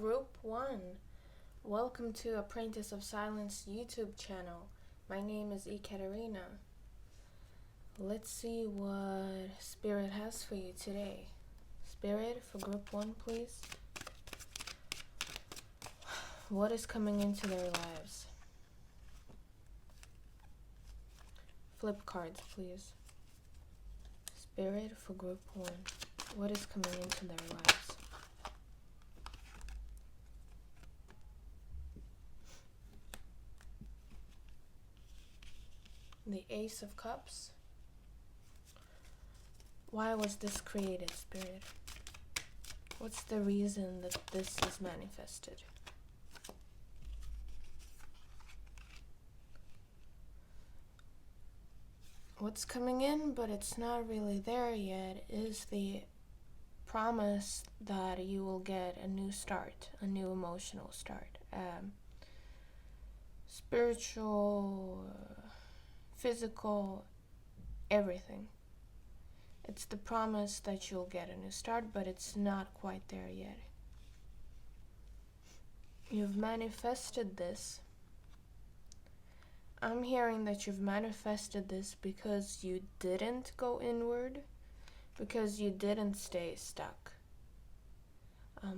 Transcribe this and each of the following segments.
Group 1. Welcome to Apprentice of Silence YouTube channel. My name is Ekaterina. Let's see what Spirit has for you today. Spirit, for Group 1, please. What is coming into their lives? Flip cards, please. Spirit, for Group 1. What is coming into their lives? The Ace of Cups. Why was this created, Spirit? What's the reason that this is manifested? What's coming in, but it's not really there yet, is the promise that you will get a new start, a new emotional start, spiritual, physical, everything. It's the promise that you'll get a new start, but it's not quite there yet. You've manifested this. I'm hearing that you've manifested this because you didn't go inward, because you didn't stay stuck.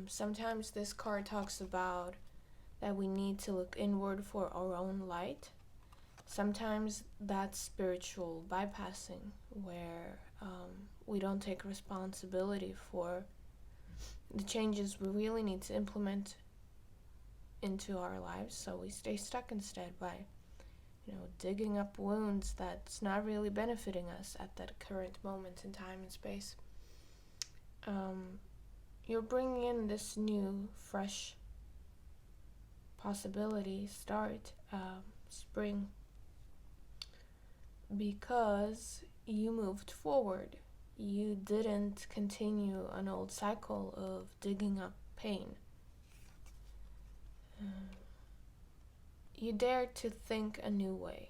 Sometimes this card talks about that we need to look inward for our own light. Sometimes that's spiritual bypassing, where we don't take responsibility for the changes we really need to implement into our lives, so we stay stuck instead by digging up wounds that's not really benefiting us at that current moment in time and space. You're bringing in this new, fresh possibility, start, spring, because you moved forward. You didn't continue an old cycle of digging up pain. You dared to think a new way.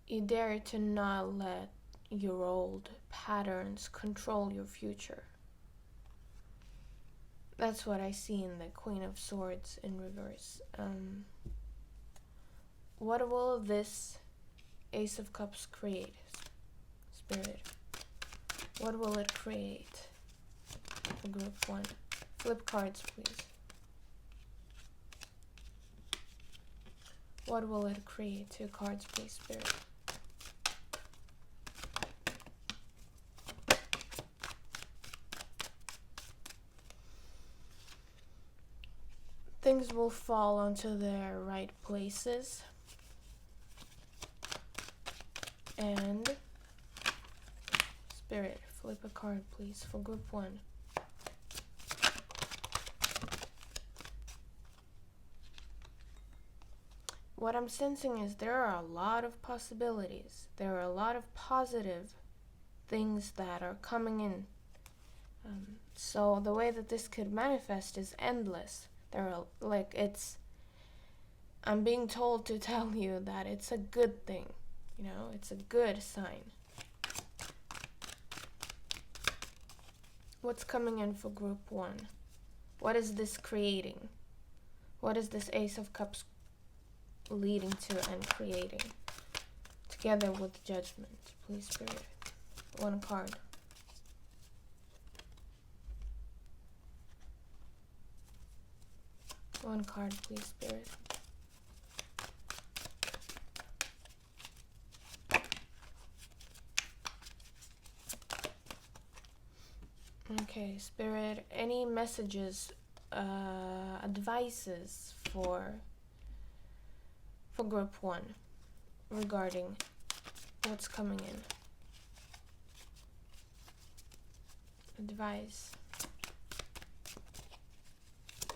You dared to not let your old patterns control your future. That's what I see in the Queen of Swords in reverse. What will this Ace of Cups create, Spirit? What will it create for Group 1? Flip cards, please. What will it create? 2 cards, please, Spirit. Things will fall onto their right places. And Spirit, flip a card, please, for Group 1. What I'm sensing is there are a lot of possibilities. There are a lot of positive things that are coming in. So the way that this could manifest is endless. I'm being told to tell you that it's a good thing. It's a good sign. What's coming in for Group 1? What is this creating? What is this Ace of Cups leading to and creating? Together with Judgment, please, Spirit. 1 card. One card, please, Spirit. Okay, Spirit, any messages, advices for Group 1 regarding what's coming in? Advice.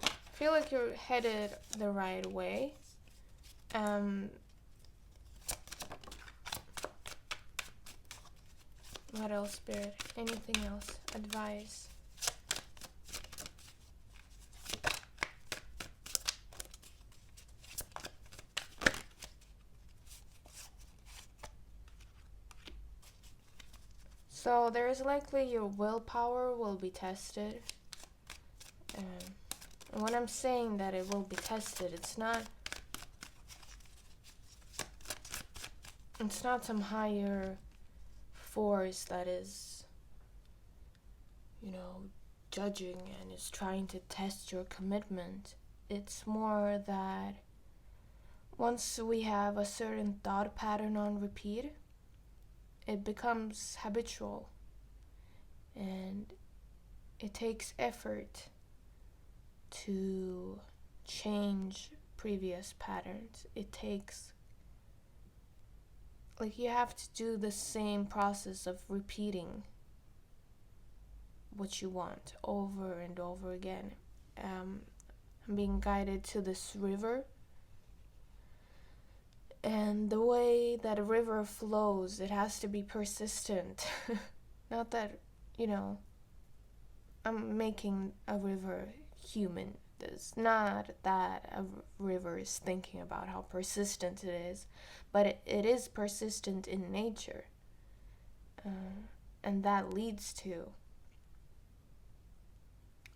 I feel like you're headed the right way. What else, Spirit? Anything else? Advice. So there is likely your willpower will be tested. And when I'm saying that it will be tested, it's not some higher force that is, judging and is trying to test your commitment. It's more that once we have a certain thought pattern on repeat, it becomes habitual, and it takes effort to change previous patterns. It takes, you have to do the same process of repeating what you want over and over again. I'm being guided to this river, and the way that a river flows, it has to be persistent. Not that, I'm making a river human. It's not that a river is thinking about how persistent it is, but it is persistent in nature. And that leads to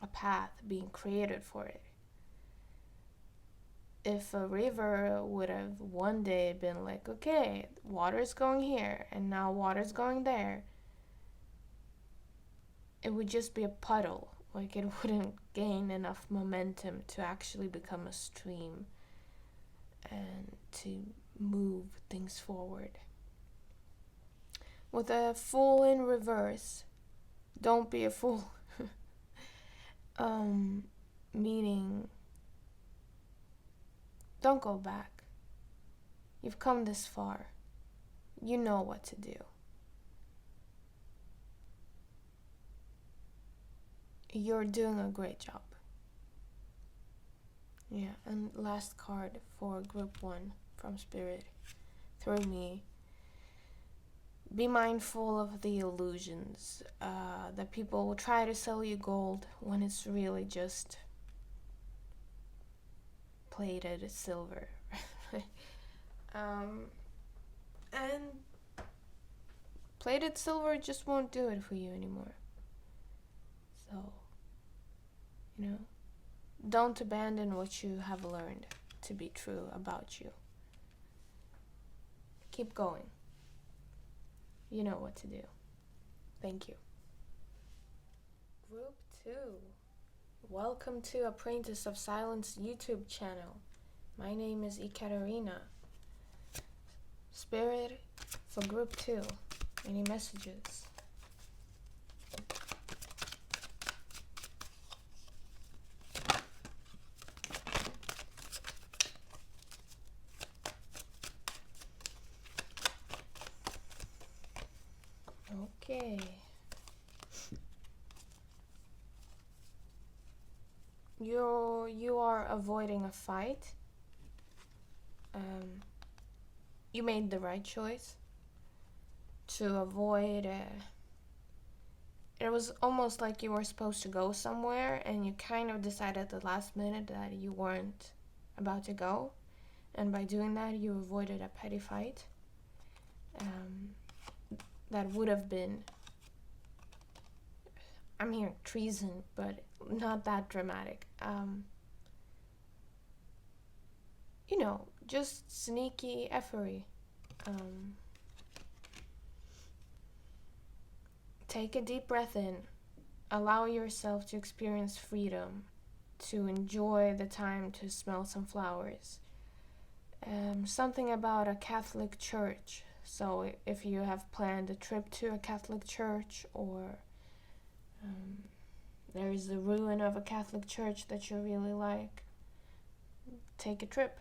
a path being created for it. If a river would have one day been like, okay, water's going here and now water's going there, it would just be a puddle. It wouldn't gain enough momentum to actually become a stream and to move things forward. With a fool in reverse, don't be a fool. Meaning, don't go back. You've come this far. You know what to do. You're doing a great job. Yeah, and last card for group 1 from Spirit through me. Be mindful of the illusions that people will try to sell you gold when it's really just plated silver. And plated silver just won't do it for you anymore. So, don't abandon what you have learned to be true about you. Keep going. You know what to do. Thank you. Group 2. Welcome to Apprentice of Silence YouTube channel. My name is Ekaterina. Spirit for group 2. Any messages? Okay. You are avoiding a fight. You made the right choice to avoid it was almost like you were supposed to go somewhere and you kind of decided at the last minute that you weren't about to go, and by doing that you avoided a petty fight that would have been, I'm hearing treason, but not that dramatic. Just sneaky effery. Take a deep breath in. Allow yourself to experience freedom, to enjoy the time to smell some flowers. Something about a Catholic church. So if you have planned a trip to a Catholic church, or there is the ruin of a Catholic church that you really like, take a trip.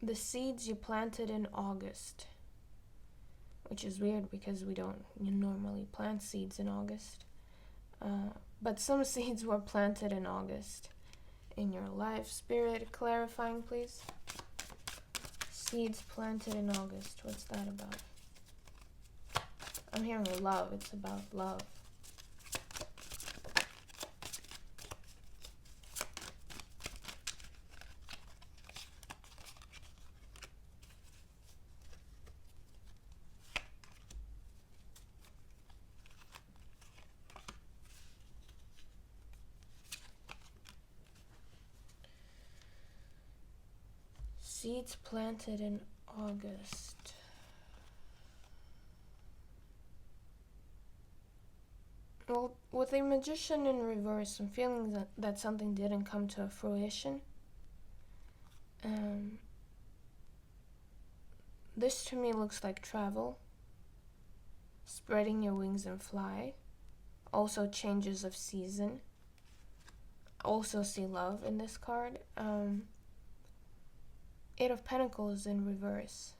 The seeds you planted in August, which is weird because we don't normally plant seeds in August, but some seeds were planted in August in your life. Spirit, clarifying please. Seeds planted in August, what's that about? I'm hearing love. It's about love. Seeds planted in August. Well, with the Magician in reverse, I'm feeling that something didn't come to fruition. This to me looks like travel, spreading your wings and fly. Also changes of season. Also see love in this card. Eight of Pentacles in reverse.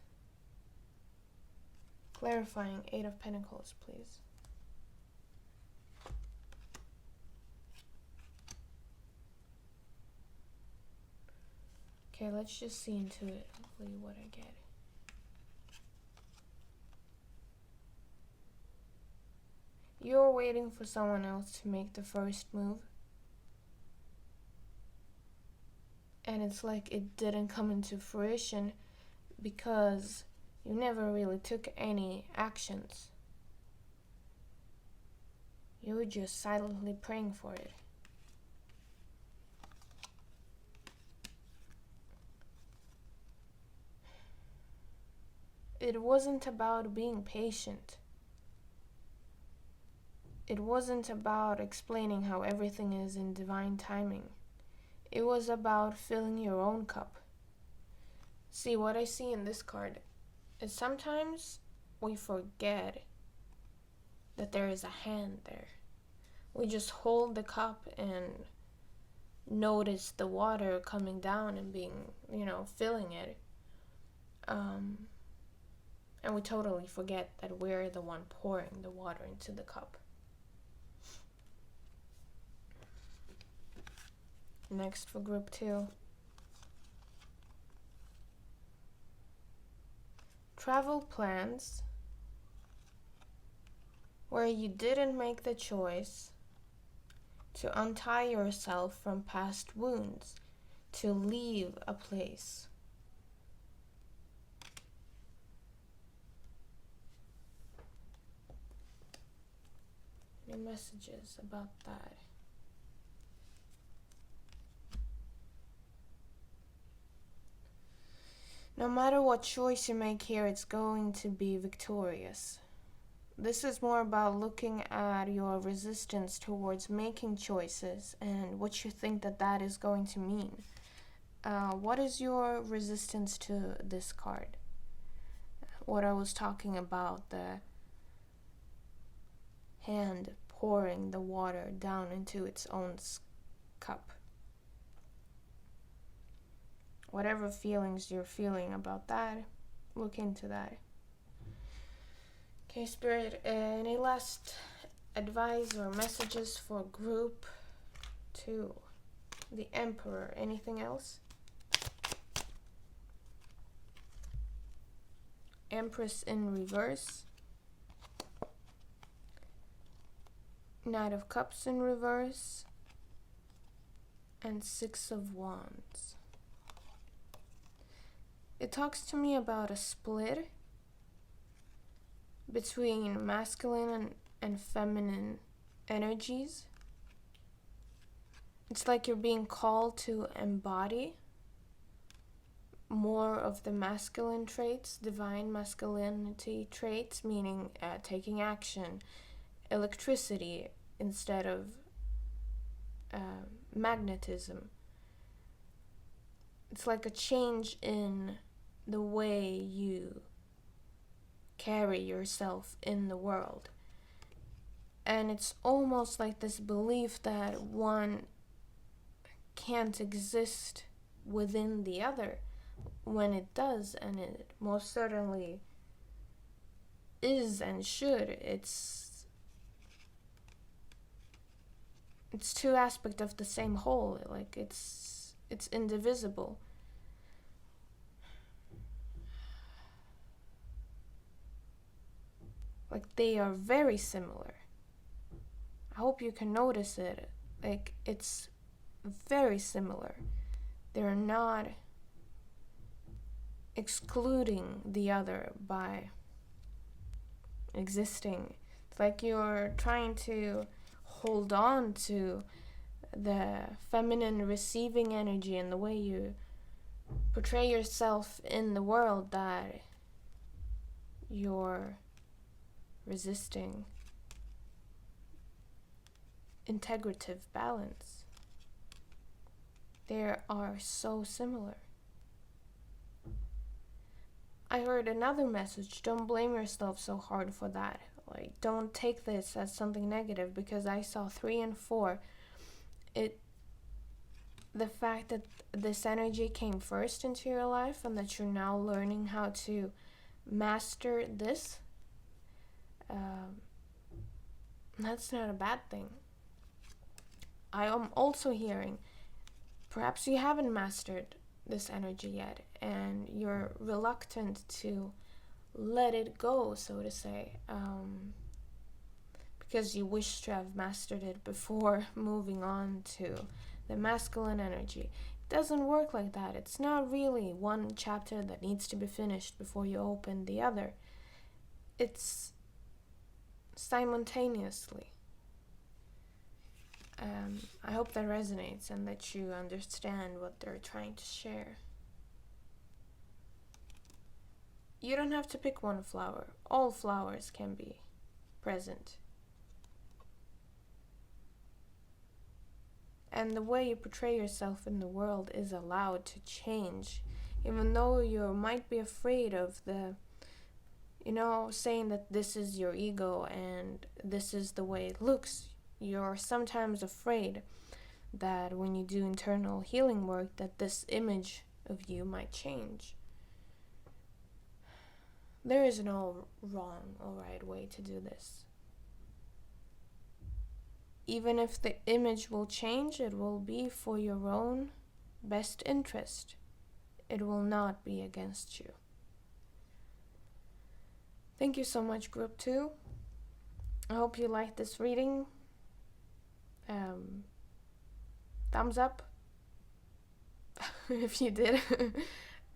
Clarifying Eight of Pentacles, please. Okay, let's just see into it, hopefully what I get. You're waiting for someone else to make the first move. And it's like it didn't come into fruition because you never really took any actions. You were just silently praying for it. It wasn't about being patient. It wasn't about explaining how everything is in divine timing. It was about filling your own cup. See, what I see in this card is sometimes we forget that there is a hand there. We just hold the cup and notice the water coming down and being, filling it. And we totally forget that we're the one pouring the water into the cup. Next for group 2. Travel plans where you didn't make the choice to untie yourself from past wounds, to leave a place. Any messages about that? No matter what choice you make here, it's going to be victorious. This is more about looking at your resistance towards making choices and what you think that is going to mean. What is your resistance to this card? What I was talking about, the hand pouring the water down into its own cup. Whatever feelings you're feeling about that, look into that. Okay, Spirit, any last advice or messages for group 2? The Emperor, anything else? Empress in reverse. Knight of Cups in reverse. And Six of Wands. It talks to me about a split between masculine and feminine energies. It's like you're being called to embody more of the masculine traits, divine masculinity traits, meaning taking action, electricity instead of magnetism. It's like a change in the way you carry yourself in the world. And it's almost like this belief that one can't exist within the other, when it does, and it most certainly is and should. It's two aspects of the same whole. Like it's indivisible. Like they are very similar. I hope you can notice it. Like it's very similar. They're not excluding the other by existing. It's like you're trying to hold on to the feminine receiving energy and the way you portray yourself in the world that you're resisting integrative balance. They are so similar. I heard another message: don't blame yourself so hard for that. Like, don't take this as something negative, because I saw 3 and 4. The fact that this energy came first into your life and that you're now learning how to master this, that's not a bad thing. I am also hearing perhaps you haven't mastered this energy yet and you're reluctant to let it go, so to say, because you wish to have mastered it before moving on to the masculine energy. It doesn't work like that. It's not really one chapter that needs to be finished before you open the other. It's simultaneously. I hope that resonates and that you understand what they're trying to share. You don't have to pick one flower. All flowers can be present. And the way you portray yourself in the world is allowed to change. Even though you might be afraid of saying that this is your ego and this is the way it looks. You're sometimes afraid that when you do internal healing work, that this image of you might change. There is no wrong or right way to do this. Even if the image will change, it will be for your own best interest. It will not be against you. Thank you so much, Group 2. I hope you liked this reading. Thumbs up if you did,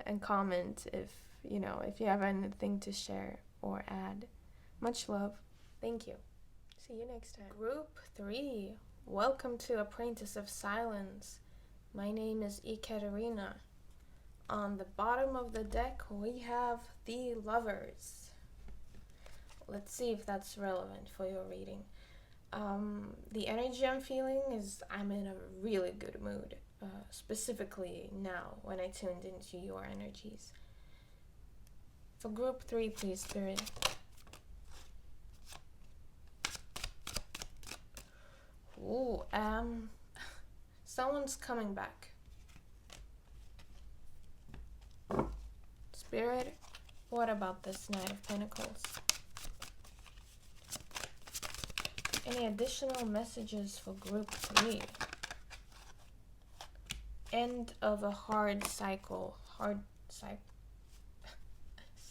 and comment if you have anything to share or add. Much love. Thank you. See you next time. Group 3. Welcome to Apprentice of Silence. My name is Ekaterina. On the bottom of the deck, we have the Lovers. Let's see if that's relevant for your reading. The energy I'm feeling is I'm in a really good mood, specifically now when I tuned into your energies. For Group 3, please, Spirit. Ooh, someone's coming back. Spirit, what about this Knight of Pentacles? Any additional messages for Group 3? End of a hard cycle.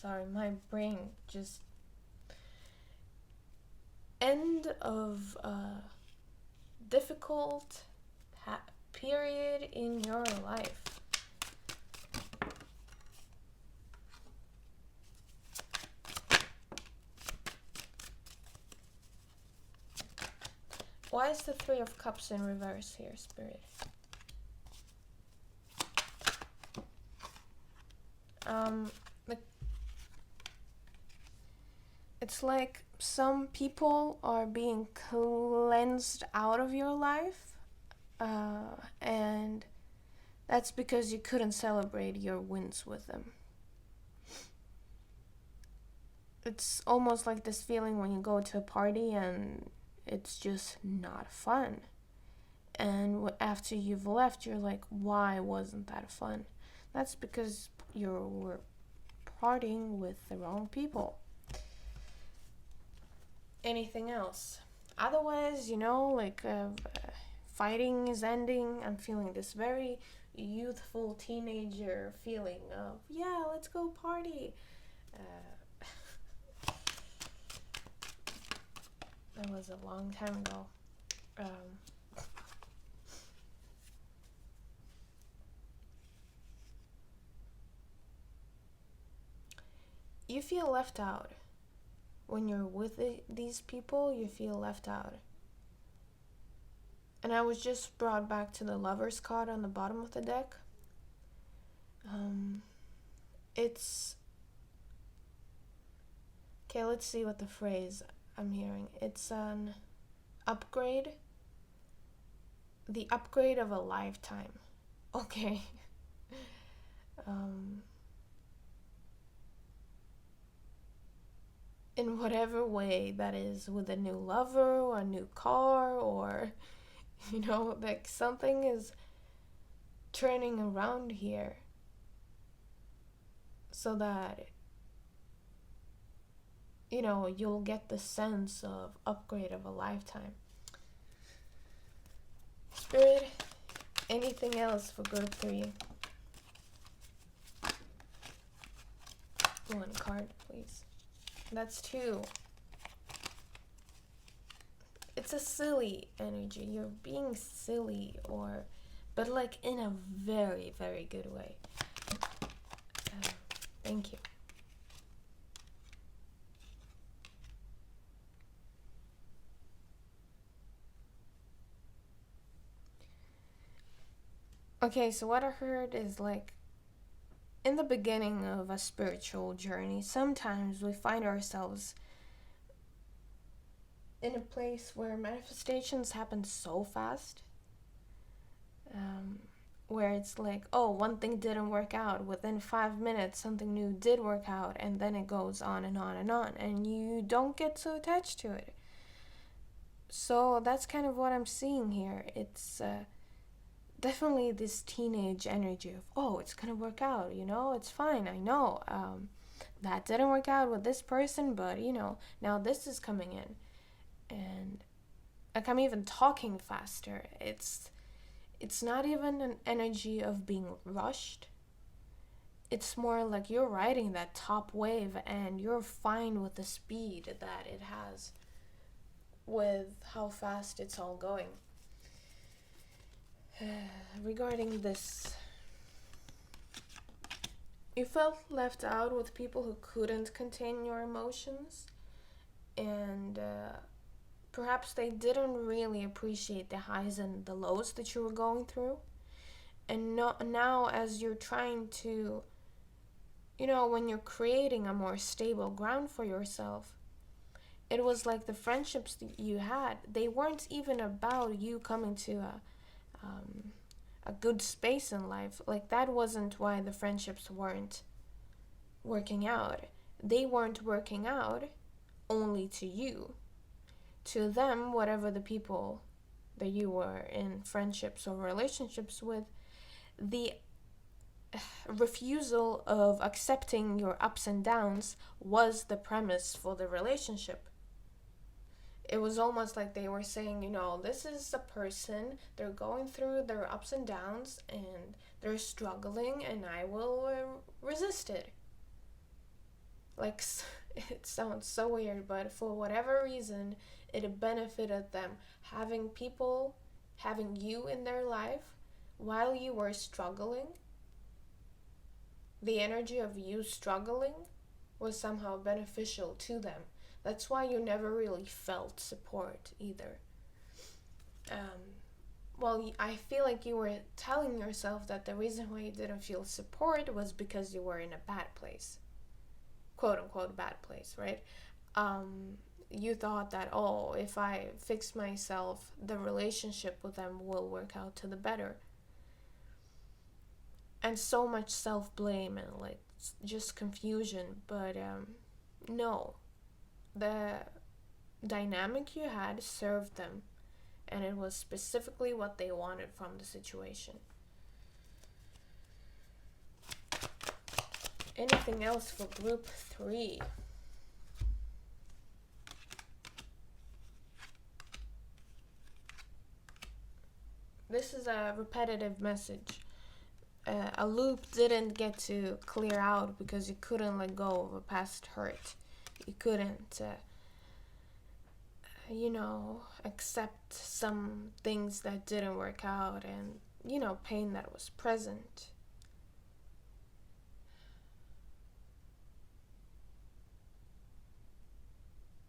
Sorry, my brain just... End of a difficult period in your life. Why is the 3 of Cups in reverse here, Spirit? It's like some people are being cleansed out of your life, and that's because you couldn't celebrate your wins with them. It's almost like this feeling when you go to a party and it's just not fun. And after you've left, you're like, why wasn't that fun? That's because you were partying with the wrong people. Anything else? Otherwise, fighting is ending. I'm feeling this very youthful teenager feeling of, yeah, let's go party. That was a long time ago. You feel left out. When you're with these people, you feel left out. And I was just brought back to the Lovers card on the bottom of the deck. Um, it's okay. Let's see what the phrase I'm hearing. It's an upgrade, the upgrade of a lifetime. Okay. um, in whatever way that is, with a new lover or a new car, or like something is turning around here so that you'll get the sense of upgrade of a lifetime. Spirit, anything else for group 3? One card, please. That's 2. It's a silly energy. You're being silly, but like in a very, very good way. Thank you. Okay, so what I heard is like, in the beginning of a spiritual journey, sometimes we find ourselves in a place where manifestations happen so fast, where it's like, oh, one thing didn't work out. Within 5 minutes, something new did work out, and then it goes on and on and on, and you don't get so attached to it. So that's kind of what I'm seeing here. It's definitely this teenage energy of, oh, it's gonna work out, it's fine, I know. That didn't work out with this person, but now this is coming in. And like, I'm even talking faster. It's not even an energy of being rushed. It's more like you're riding that top wave and you're fine with the speed that it has, with how fast it's all going. Regarding this, you felt left out with people who couldn't contain your emotions, and perhaps they didn't really appreciate the highs and the lows that you were going through. And now, as you're trying to, when you're creating a more stable ground for yourself, it was like the friendships that you had, they weren't even about you coming to a good space in life. Like, that wasn't why the friendships weren't working out. They weren't working out only to you. To them, whatever the people that you were in friendships or relationships with, the refusal of accepting your ups and downs was the premise for the relationship. It was almost like they were saying, this is a person, they're going through their ups and downs, and they're struggling, and I will resist it. Like, it sounds so weird, but for whatever reason, it benefited them having you in their life while you were struggling. The energy of you struggling was somehow beneficial to them. That's why you never really felt support either. Well, I feel like you were telling yourself that the reason why you didn't feel support was because you were in a bad place. Quote unquote bad place, right? You thought that, oh, if I fix myself, the relationship with them will work out to the better. And so much self-blame and like just confusion. But no, the dynamic you had served them, and it was specifically what they wanted from the situation. Anything else for group 3? This is a repetitive message. A loop didn't get to clear out because you couldn't let go of a past hurt. You couldn't, accept some things that didn't work out, and, pain that was present.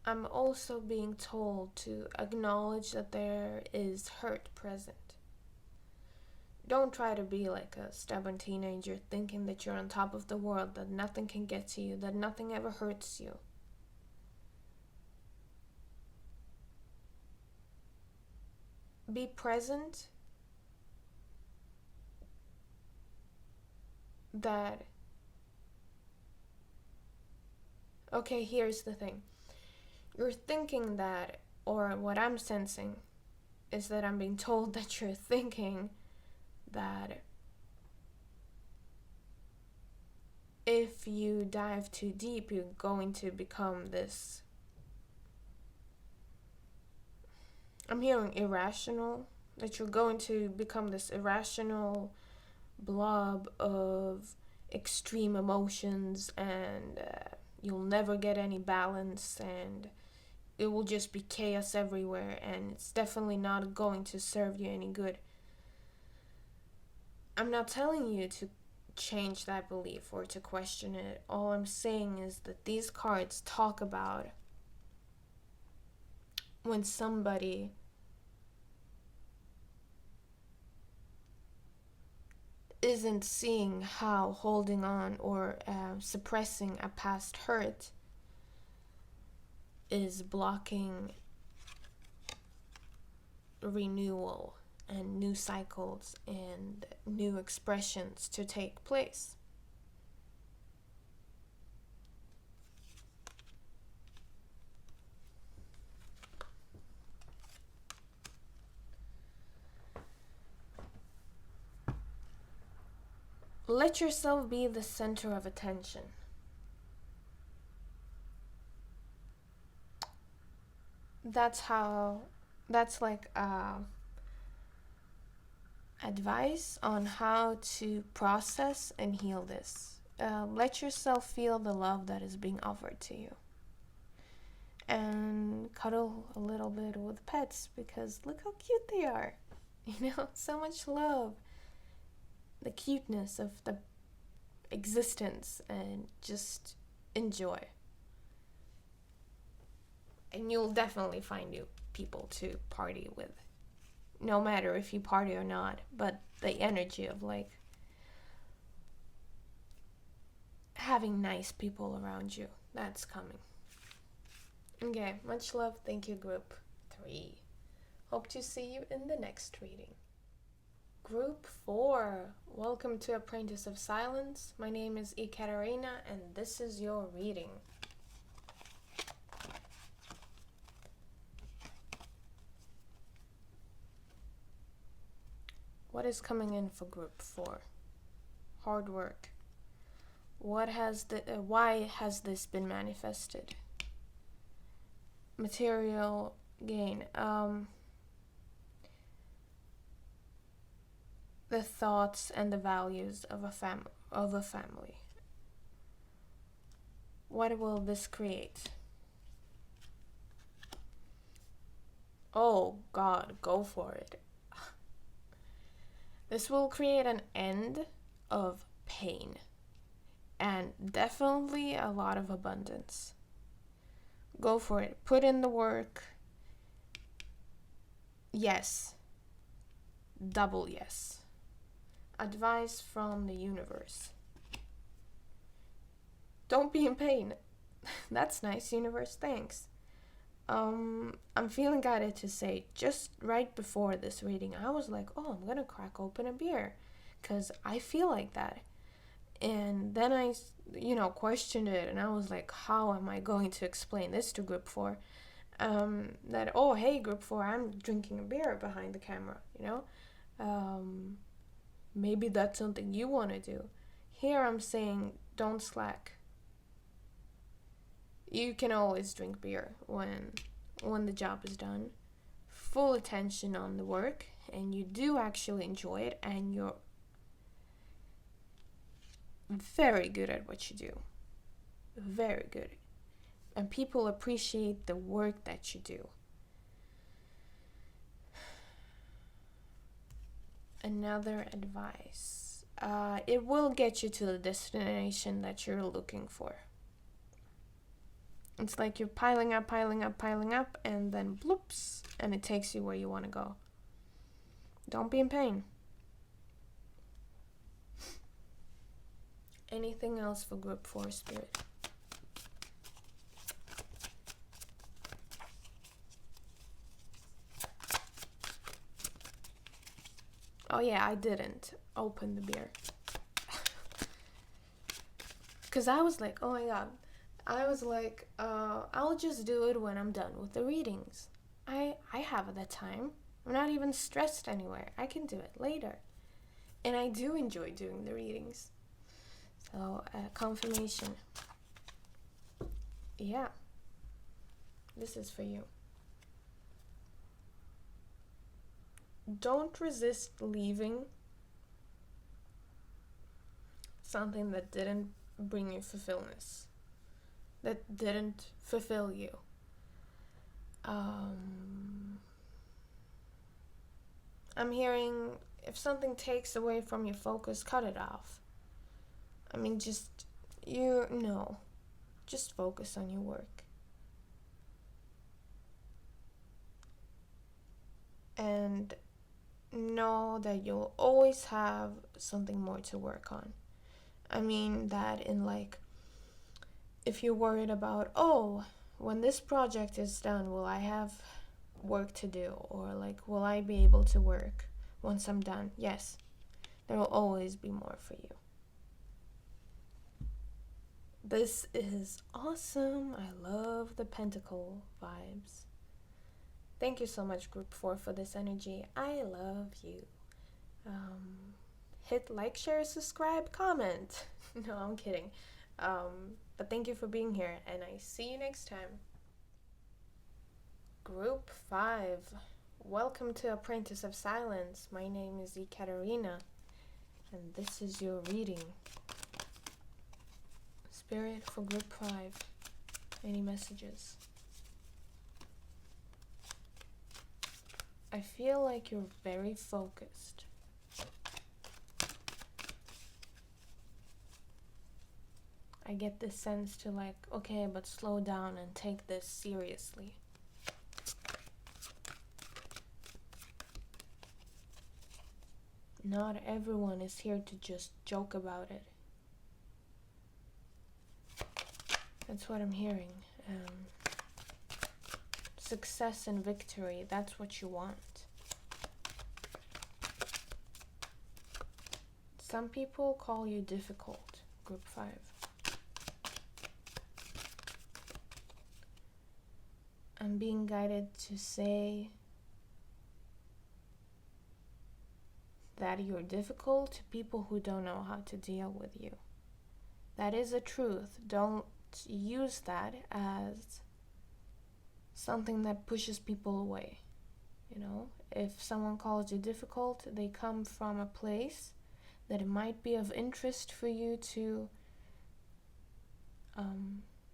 I'm also being told to acknowledge that there is hurt present. Don't try to be like a stubborn teenager thinking that you're on top of the world, that nothing can get to you, that nothing ever hurts you. Be present that, okay, here's the thing. You're thinking that, or what I'm sensing is that I'm being told that you're thinking that if you dive too deep, you're going to become this, I'm hearing irrational, that you're going to become this irrational blob of extreme emotions, and you'll never get any balance, and it will just be chaos everywhere, and it's definitely not going to serve you any good. I'm not telling you to change that belief or to question it. All I'm saying is that these cards talk about when somebody isn't seeing how holding on or suppressing a past hurt is blocking renewal and new cycles and new expressions to take place. Let yourself be the center of attention. That's like advice on how to process and heal this. Let yourself feel the love that is being offered to you. And cuddle a little bit with pets, because look how cute they are. So much love. The cuteness of the existence, and just enjoy. And you'll definitely find new people to party with, no matter if you party or not. But the energy of like having nice people around you, that's coming. Okay, much love. Thank you, group 3. Hope to see you in the next reading. Group 4, welcome to Apprentice of Silence. My name is Ekaterina, and this is your reading. What is coming in for group 4? Hard work. Why has this been manifested? Material gain. The thoughts and the values of a family. What will this create? Oh God, go for it. This will create an end of pain and definitely a lot of abundance. Go for it. Put in the work. Yes. Double yes. Advice from the universe. Don't be in pain. That's nice, universe. Thanks. I'm feeling guided to say, just right before this reading, I was like, oh, I'm gonna crack open a beer, because I feel like that. And then I, questioned it, and I was like, how am I going to explain this to group 4? That, oh, hey, group 4, I'm drinking a beer behind the camera, Maybe that's something you want to do. Here I'm saying, don't slack. You can always drink beer when the job is done. Full attention on the work, and you do actually enjoy it, and you're very good at what you do. Very good. And people appreciate the work that you do. Another advice. It will get you to the destination that you're looking for. It's like you're piling up, and then bloops, and it takes you where you want to go. Don't be in pain. Anything else for group 4, Spirit? Oh yeah, I didn't open the beer. Because I was like, oh my god. I was like, I'll just do it when I'm done with the readings. I have the time. I'm not even stressed anywhere. I can do it later. And I do enjoy doing the readings. So, confirmation. Yeah. This is for you. Don't resist leaving something that didn't bring you fulfillment, that didn't fulfill you. I'm hearing, if something takes away from your focus, cut it off. I mean, just focus on your work. And know that you'll always have something more to work on. I mean that in like, if you're worried about, oh, when this project is done, will I have work to do? Or like, will I be able to work once I'm done? Yes, there will always be more for you. This is awesome. I love the pentacle vibes. Thank you so much, Group 4, for this energy. I love you. Hit like, share, subscribe, comment. No, I'm kidding. But thank you for being here, and I see you next time. Group 5. Welcome to Apprentice of Silence. My name is Ekaterina, and this is your reading. Spirit for Group 5. Any messages? I feel like you're very focused. I get this sense to like, okay, but slow down and take this seriously. Not everyone is here to just joke about it. That's what I'm hearing. Success and victory, that's what you want. Some people call you difficult, Group 5. I'm being guided to say that you're difficult to people who don't know how to deal with you. That is a truth. Don't use that as something that pushes people away. You know, if someone calls you difficult, they come from a place that it might be of interest for you to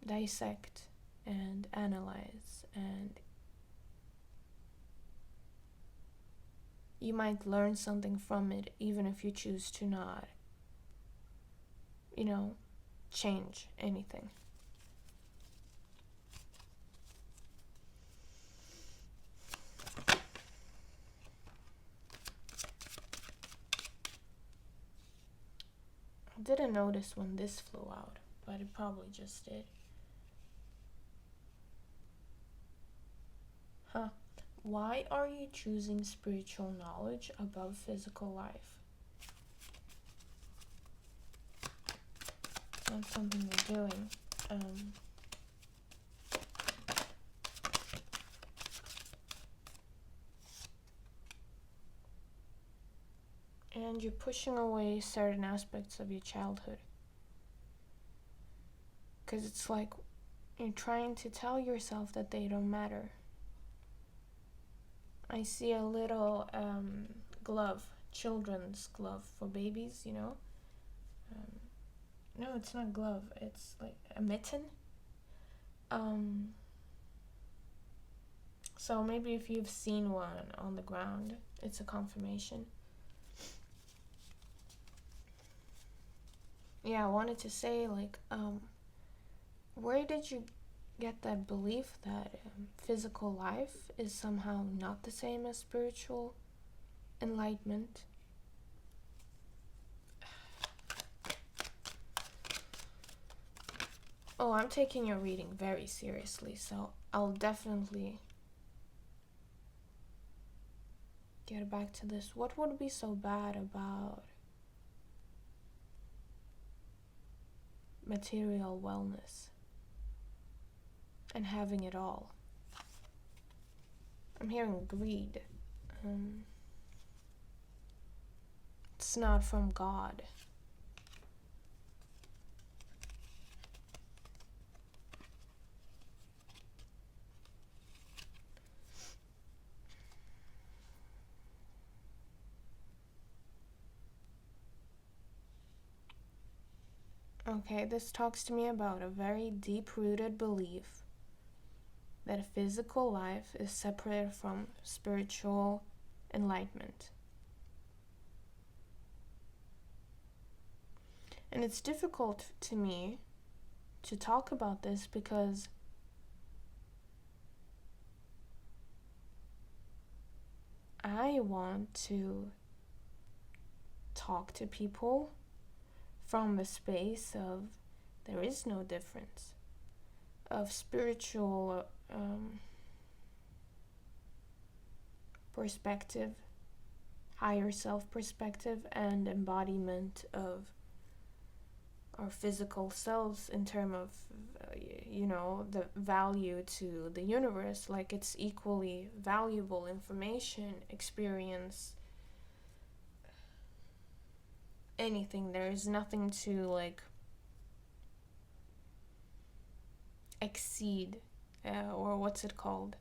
dissect and analyze, and you might learn something from it even if you choose to not, change anything. I didn't notice when this flew out, but it probably just did. Huh. Why are you choosing spiritual knowledge above physical life? That's something you're doing. And you're pushing away certain aspects of your childhood. Because it's like you're trying to tell yourself that they don't matter. I see a little glove, children's glove for babies, no, it's not a glove, it's like a mitten. So maybe if you've seen one on the ground, it's a confirmation. Yeah, I wanted to say, where did you get that belief that physical life is somehow not the same as spiritual enlightenment? Oh, I'm taking your reading very seriously, so I'll definitely get back to this. What would be so bad about material wellness and having it all? I'm hearing greed. It's not from God. Okay, this talks to me about a very deep-rooted belief that physical life is separate from spiritual enlightenment. And it's difficult to me to talk about this because I want to talk to people from the space of there is no difference, of spiritual perspective, higher self perspective, and embodiment of our physical selves in terms of the value to the universe. Like, it's equally valuable information, experience, anything. There is nothing to exceed, or what's it called,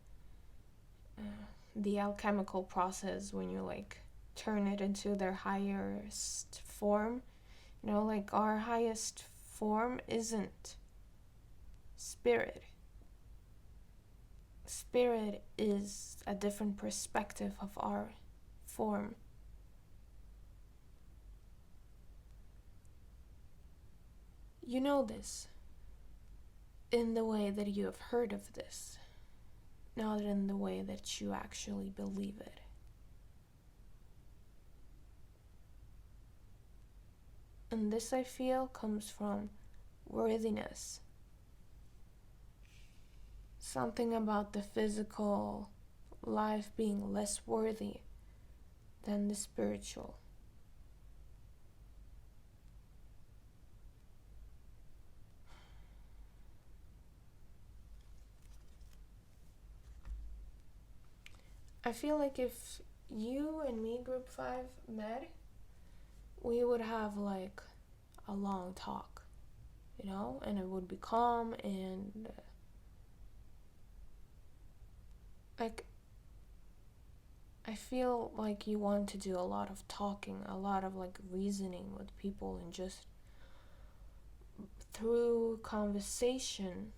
the alchemical process when you turn it into their highest form. Our highest form isn't spirit. Spirit is a different perspective of our form. You know this in the way that you have heard of this, not in the way that you actually believe it. And this, I feel, comes from worthiness. Something about the physical life being less worthy than the spiritual. I feel like if you and me, Group 5, met, we would have a long talk, and it would be calm and I feel like you want to do a lot of talking, a lot of reasoning with people, and just through conversation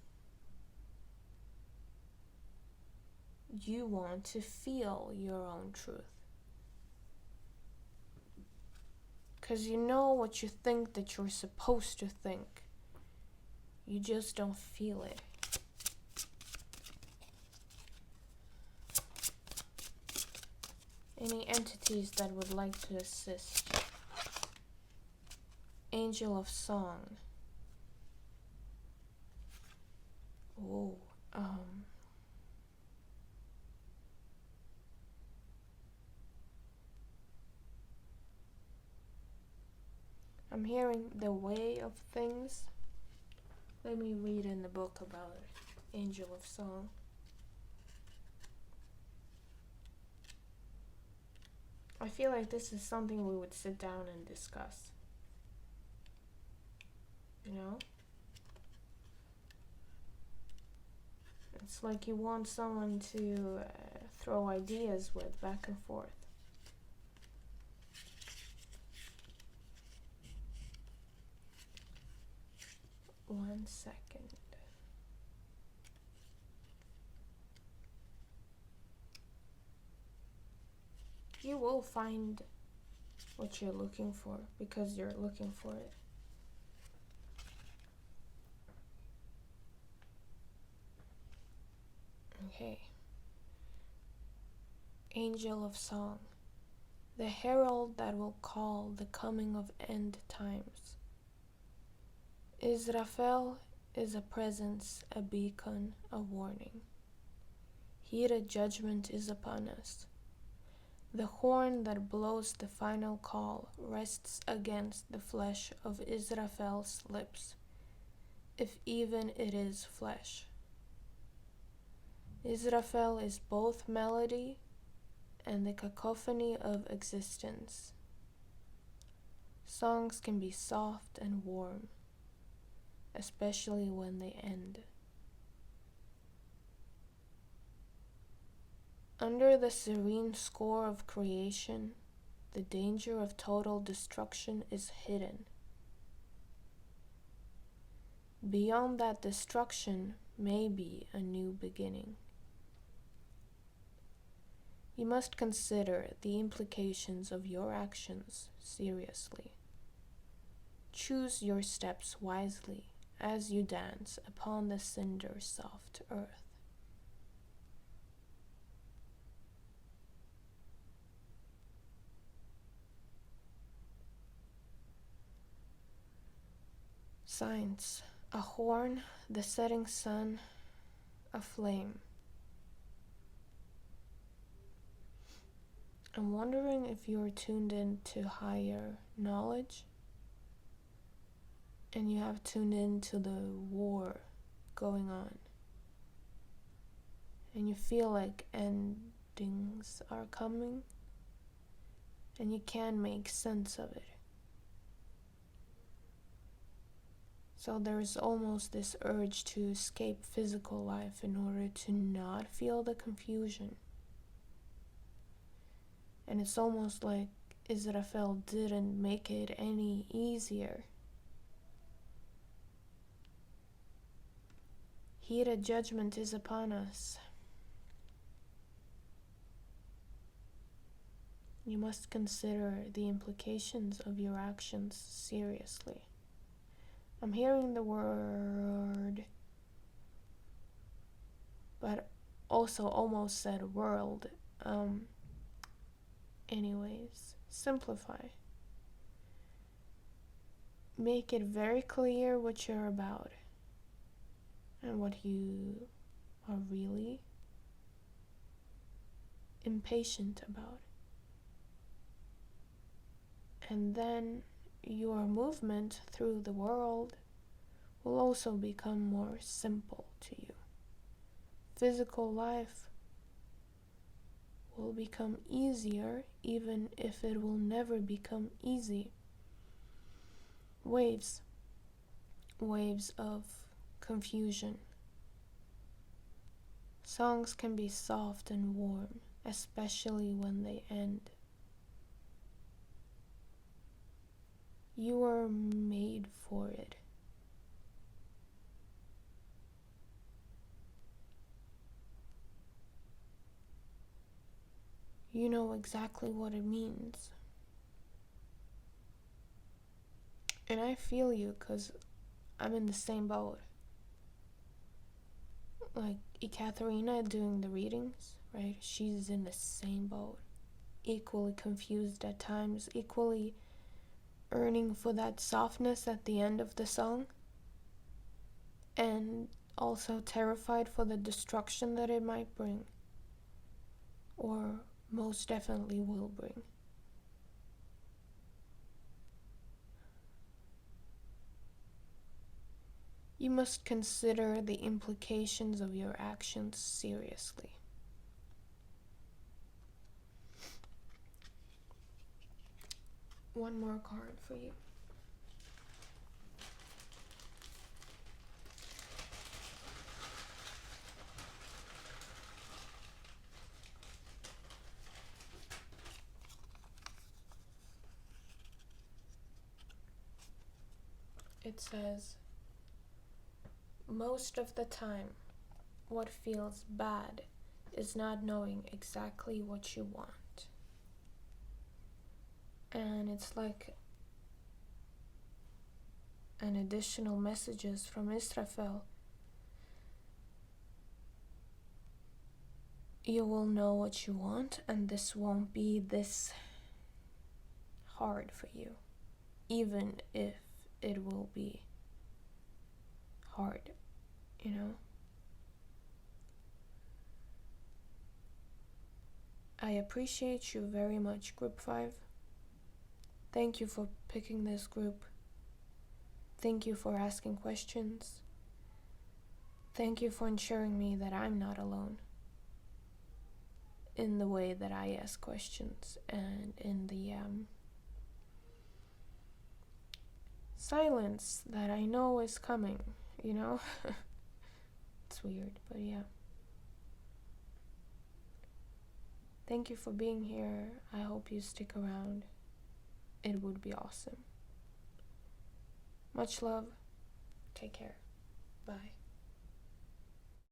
you want to feel your own truth. Because you know what you think that you're supposed to think. You just don't feel it. Any entities that would like to assist? Angel of Song. Oh, I'm hearing the way of things. Let me read in the book about Angel of Song. I feel like this is something we would sit down and discuss. It's like you want someone to throw ideas with back and forth. One second. You will find what you're looking for because you're looking for it. Okay. Angel of Song. The herald that will call the coming of end times. Israfel is a presence, a beacon, a warning. Heated judgment is upon us. The horn that blows the final call rests against the flesh of Israfel's lips, if even it is flesh. Israfel is both melody and the cacophony of existence. Songs can be soft and warm, especially when they end. Under the serene score of creation, the danger of total destruction is hidden. Beyond that destruction may be a new beginning. You must consider the implications of your actions seriously. Choose your steps wisely as you dance upon the cinder-soft earth. Signs: a horn, the setting sun, a flame. I'm wondering if you're tuned in to higher knowledge and you have tuned in to the war going on and you feel like endings are coming and you can make sense of it. So there's almost this urge to escape physical life in order to not feel the confusion. And it's almost like Israfel didn't make it any easier. Heated judgment is upon us. You must consider the implications of your actions seriously. I'm hearing the word, but also almost said world. Anyways, simplify. Make it very clear what you're about and what you are really impatient about. And then your movement through the world will also become more simple to you. Physical life will become easier, even if it will never become easy. Waves of confusion. Songs can be soft and warm, especially when they end. You were made for it. You know exactly what it means. And I feel you because I'm in the same boat. Like Ekaterina doing the readings, right? She's in the same boat. Equally confused at times, equally yearning for that softness at the end of the song. And also terrified for the destruction that it might bring. Or most definitely will bring. You must consider the implications of your actions seriously. One more card for you. It says, most of the time, what feels bad is not knowing exactly what you want. And it's like an additional messages from Israfel. You will know what you want, and this won't be this hard for you, even if it will be hard, you know? I appreciate you very much, Group 5. Thank you for picking this group. Thank you for asking questions. Thank you for ensuring me that I'm not alone in the way that I ask questions and in the silence that I know is coming, you know? It's weird, but yeah. Thank you for being here. I hope you stick around. It would be awesome. Much love. Take care. Bye.